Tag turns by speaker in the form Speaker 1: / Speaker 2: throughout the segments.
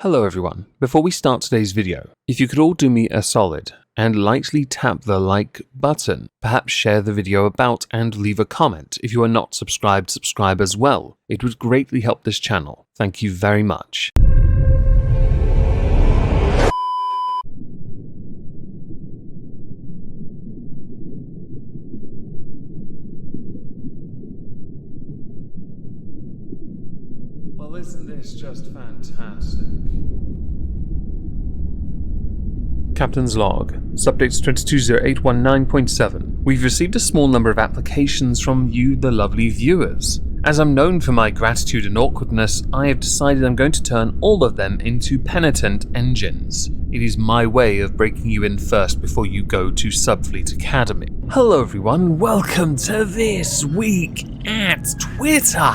Speaker 1: Hello everyone. Before we start today's video, if you could all do me a solid and lightly tap the like button, perhaps share the video about and leave a comment. If you are not subscribed, subscribe as well. It would greatly help this channel. Thank you very much. Well, isn't this just fantastic? Captain's Log, Subdates 220819.7. We've received a small number of applications from you, the lovely viewers. As I'm known for my gratitude and awkwardness, I have decided I'm going to turn all of them into penitent engines. It is my way of breaking you in first before you go to Subfleet Academy. Hello everyone, welcome to This Week at Twitter,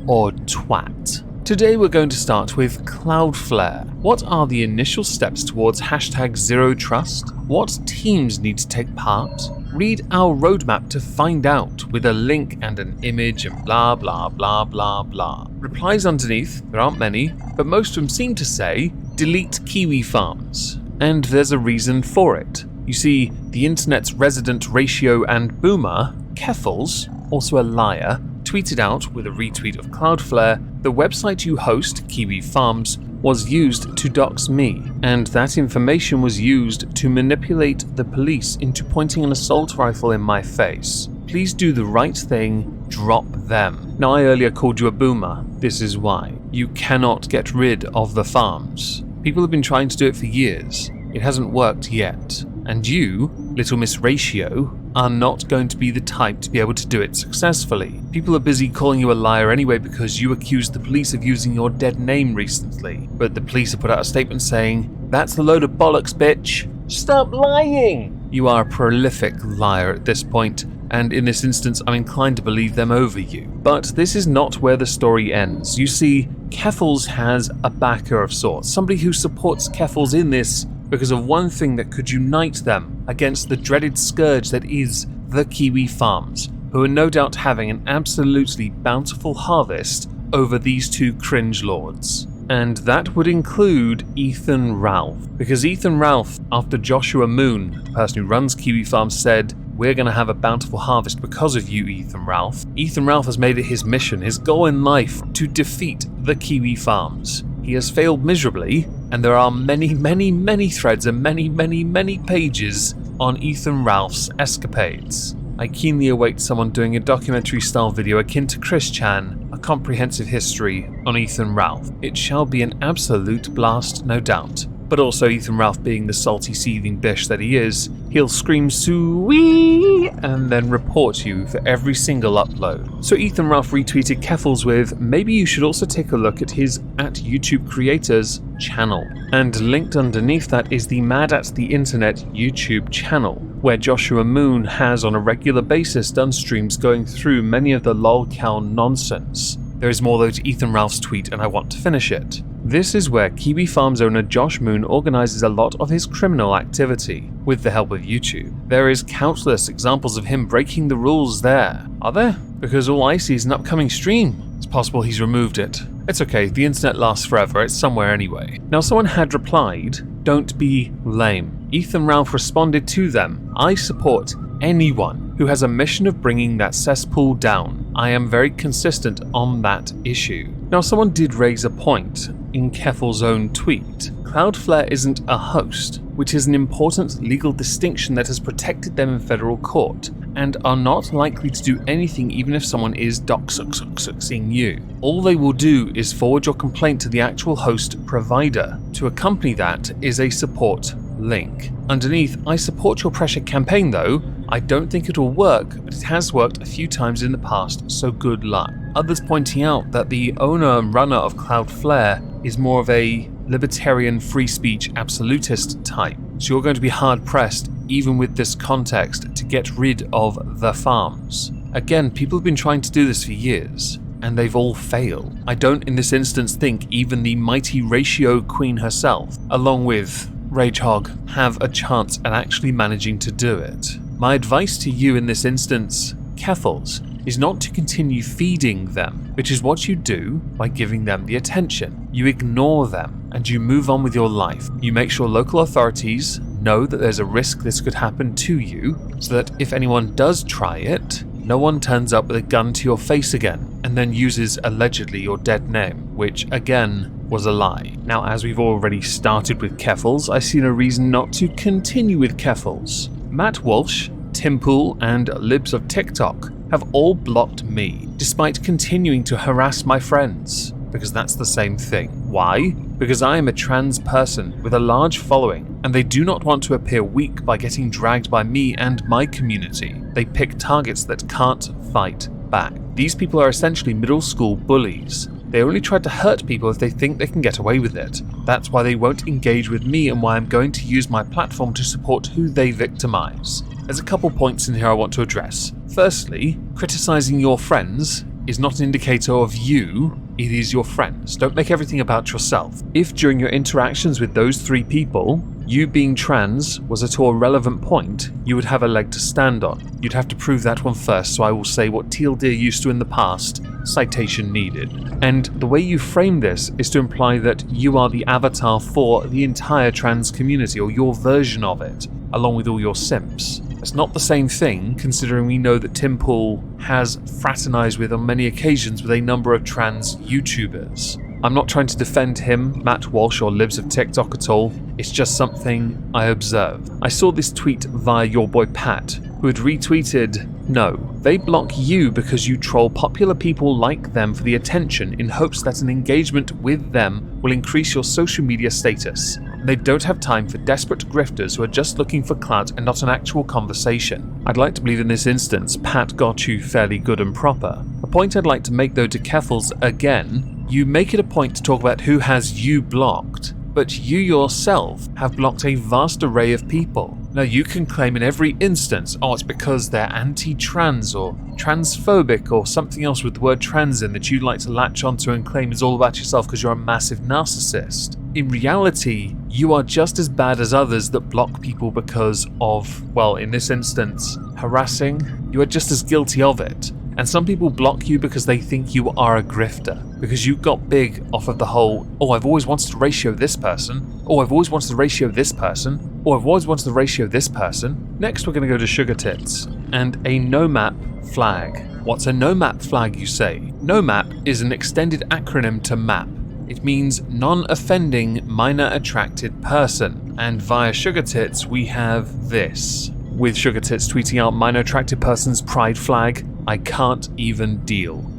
Speaker 1: or Twat. Today we're going to start with Cloudflare. What are the initial steps towards #ZeroTrust? What teams need to take part? Read our roadmap to find out with a link and an image and blah blah blah blah blah. Replies underneath, there aren't many, but most of them seem to say, delete Kiwi farms. And there's a reason for it. You see, the internet's resident ratio and boomer, Keffels, also a liar, tweeted out with a retweet of Cloudflare, the website you host, Kiwi Farms, was used to dox me, and that information was used to manipulate the police into pointing an assault rifle in my face. Please do the right thing, drop them. Now, I earlier called you a boomer. This is why. You cannot get rid of the farms. People have been trying to do it for years. It hasn't worked yet. And you, Little Miss Ratio, are not going to be the type to be able to do it successfully. People are busy calling you a liar anyway because you accused the police of using your dead name recently. But the police have put out a statement saying, that's a load of bollocks, bitch. Stop lying! You are a prolific liar at this point, and in this instance I'm inclined to believe them over you. But this is not where the story ends. You see, Keffels has a backer of sorts, somebody who supports Keffels in this because of one thing that could unite them against the dreaded scourge that is the Kiwi Farms, who are no doubt having an absolutely bountiful harvest over these two cringe lords. And that would include Ethan Ralph, because Ethan Ralph, after Joshua Moon, the person who runs Kiwi Farms, said, we're going to have a bountiful harvest because of you, Ethan Ralph. Ethan Ralph has made it his mission, his goal in life, to defeat the Kiwi Farms. He has failed miserably, and there are many, many, many threads and many, many, many pages on Ethan Ralph's escapades. I keenly await someone doing a documentary-style video akin to Chris Chan, a comprehensive history on Ethan Ralph. It shall be an absolute blast, no doubt. But also, Ethan Ralph being the salty, seething bish that he is, he'll scream "Sweet" and then report you for every single upload. So Ethan Ralph retweeted Keffels with, maybe you should also take a look at his @YouTube Creators channel. And linked underneath that is the Mad at the Internet YouTube channel, where Joshua Moon has on a regular basis done streams going through many of the lolcow nonsense. There is more though to Ethan Ralph's tweet, and I want to finish it. This is where Kiwi Farms owner Josh Moon organizes a lot of his criminal activity, with the help of YouTube. There is countless examples of him breaking the rules there. Are there? Because all I see is an upcoming stream. It's possible he's removed it. It's okay, the internet lasts forever, it's somewhere anyway. Now someone had replied, don't be lame. Ethan Ralph responded to them, I support anyone who has a mission of bringing that cesspool down. I am very consistent on that issue. Now someone did raise a point in Keffels' own tweet. Cloudflare isn't a host, which is an important legal distinction that has protected them in federal court, and are not likely to do anything even if someone is doxing you. All they will do is forward your complaint to the actual host provider. To accompany that is a support link. Underneath, I support your pressure campaign though. I don't think it will work, but it has worked a few times in the past, so good luck. Others pointing out that the owner and runner of Cloudflare is more of a libertarian free speech absolutist type, so you're going to be hard pressed, even with this context, to get rid of the farms. Again, people have been trying to do this for years, and they've all failed. I don't in this instance think even the mighty Ratio Queen herself, along with Rage Hog, have a chance at actually managing to do it. My advice to you in this instance, Keffels, is not to continue feeding them, which is what you do by giving them the attention. You ignore them and you move on with your life. You make sure local authorities know that there's a risk this could happen to you, so that if anyone does try it, no one turns up with a gun to your face again and then uses allegedly your dead name, which again was a lie. Now, as we've already started with Keffals, I see no reason not to continue with Keffals. Matt Walsh, Tim Pool, and Libs of TikTok have all blocked me, despite continuing to harass my friends, because that's the same thing. Why? Because I am a trans person with a large following, and they do not want to appear weak by getting dragged by me and my community. They pick targets that can't fight back. These people are essentially middle school bullies. They only try to hurt people if they think they can get away with it. That's why they won't engage with me and why I'm going to use my platform to support who they victimize. There's a couple points in here I want to address. Firstly, criticizing your friends is not an indicator of you, it is your friends. Don't make everything about yourself. If during your interactions with those 3 people, you being trans was at all relevant point, you would have a leg to stand on. You'd have to prove that one first, so I will say what Teal Deer used to in the past, citation needed. And the way you frame this is to imply that you are the avatar for the entire trans community, or your version of it, along with all your simps. It's not the same thing, considering we know that Tim Pool has fraternized with on many occasions with a number of trans YouTubers. I'm not trying to defend him, Matt Walsh, or Libs of TikTok at all. It's just something I observe. I saw this tweet via your boy Pat, who had retweeted, "No, they block you because you troll popular people like them for the attention in hopes that an engagement with them will increase your social media status. They don't have time for desperate grifters who are just looking for clout and not an actual conversation." I'd like to believe in this instance, Pat got you fairly good and proper. A point I'd like to make though to Keffals again, you make it a point to talk about who has you blocked, but you yourself have blocked a vast array of people. Now you can claim in every instance, oh, it's because they're anti-trans or transphobic or something else with the word trans in that you'd like to latch onto and claim is all about yourself because you're a massive narcissist. In reality, you are just as bad as others that block people because of, well, in this instance, harassing. You are just as guilty of it. And some people block you because they think you are a grifter, because you got big off of the whole, oh, I've always wanted to ratio this person, oh, I've always wanted to ratio this person, oh, I've always wanted to ratio this person. Next, we're going to go to Sugar Tits and a no-map flag. What's a no-map flag, you say? No-map is an extended acronym to MAP. It means non-offending minor attracted person. And via Sugar Tits, we have this. With Sugar Tits tweeting out minor attracted person's pride flag, I can't even deal, ...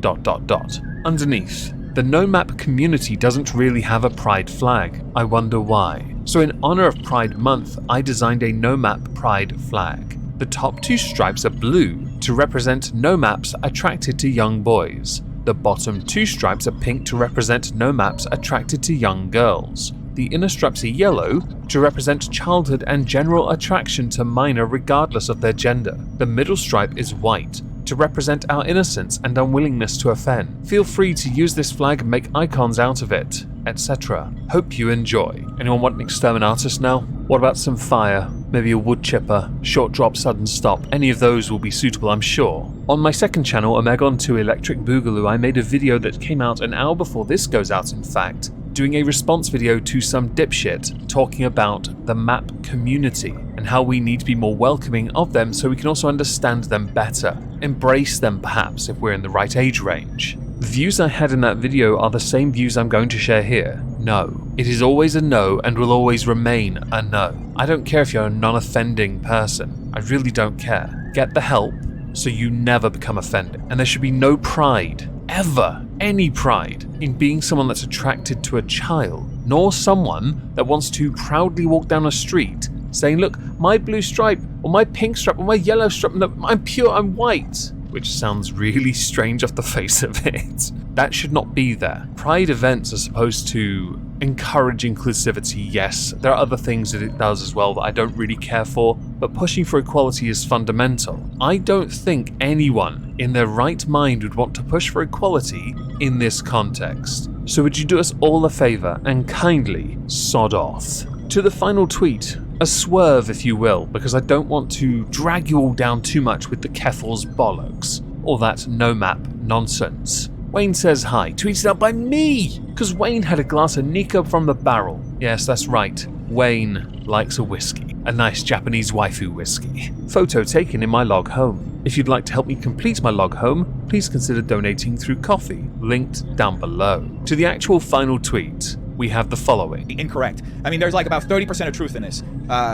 Speaker 1: Underneath, the no-map community doesn't really have a pride flag. I wonder why. So in honor of Pride Month, I designed a no-map pride flag. The top 2 stripes are blue to represent no-maps attracted to young boys. The bottom 2 stripes are pink to represent no-maps attracted to young girls. The inner stripes are yellow to represent childhood and general attraction to minor regardless of their gender. The middle stripe is white to represent our innocence and unwillingness to offend. Feel free to use this flag and make icons out of it, etc. Hope you enjoy. Anyone want an exterminatus now? What about some fire? Maybe a wood chipper, short drop, sudden stop. Any of those will be suitable, I'm sure. On my second channel, Omegon YT Electric Boogaloo, I made a video that came out an hour before this goes out, in fact, doing a response video to some dipshit talking about the MAP community and how we need to be more welcoming of them so we can also understand them better. Embrace them perhaps if we're in the right age range. The views I had in that video are the same views I'm going to share here. No. It is always a no and will always remain a no. I don't care if you're a non-offending person. I really don't care. Get the help so you never become offended. And there should be no pride, ever, any pride, in being someone that's attracted to a child, nor someone that wants to proudly walk down a street saying, look, my blue stripe, or my pink stripe, or my yellow stripe, no, I'm pure, I'm white. Which sounds really strange off the face of it. That should not be there. Pride events are supposed to encourage inclusivity, yes. There are other things that it does as well that I don't really care for, but pushing for equality is fundamental. I don't think anyone in their right mind would want to push for equality in this context. So would you do us all a favor and kindly sod off? To the final tweet, a swerve if you will, because I don't want to drag you all down too much with the Keffals bollocks. all that no map nonsense. Wayne says hi, tweeted out by me, because Wayne had a glass of Nika from the barrel. Yes, that's right, Wayne likes a whiskey, a nice Japanese waifu whiskey. Photo taken in my log home. If you'd like to help me complete my log home, please consider donating through Ko-fi, linked down below. To the actual final tweet, we have the following.
Speaker 2: Incorrect. I mean, there's like about 30% of truth in this.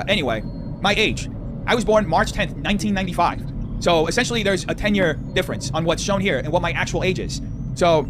Speaker 2: Anyway, my age. I was born March 10th, 1995. So essentially there's a 10-year difference on what's shown here and what my actual age is. So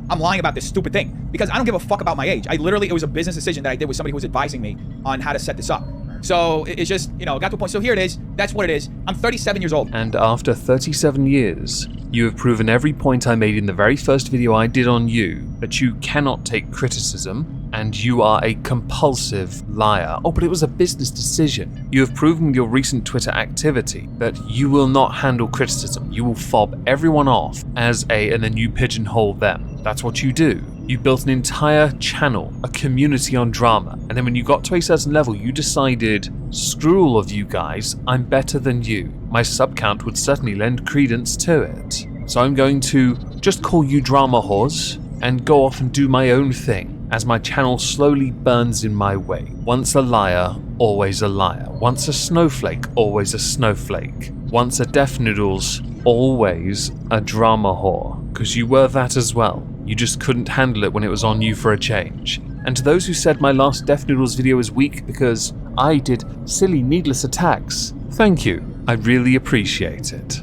Speaker 2: I'm lying about this stupid thing because I don't give a fuck about my age. It was a business decision that I did with somebody who was advising me on how to set this up. So it's just, got to a point. So here it is. That's what it is. I'm 37 years old.
Speaker 1: And after 37 years, you have proven every point I made in the very first video I did on you, that you cannot take criticism, and you are a compulsive liar. Oh, but it was a business decision. You have proven with your recent Twitter activity that you will not handle criticism. You will fob everyone off and then you pigeonhole them. That's what you do. You built an entire channel, a community on drama, and then when you got to a certain level, you decided, screw all of you guys, I'm better than you. My sub count would certainly lend credence to it. So I'm going to just call you drama whores and go off and do my own thing, as my channel slowly burns in my way. Once a liar, always a liar. Once a snowflake, always a snowflake. Once a Deaf Noodles, always a drama whore. Because you were that as well. You just couldn't handle it when it was on you for a change. And to those who said my last Deaf Noodles video was weak because I did silly needless attacks, thank you. I really appreciate it.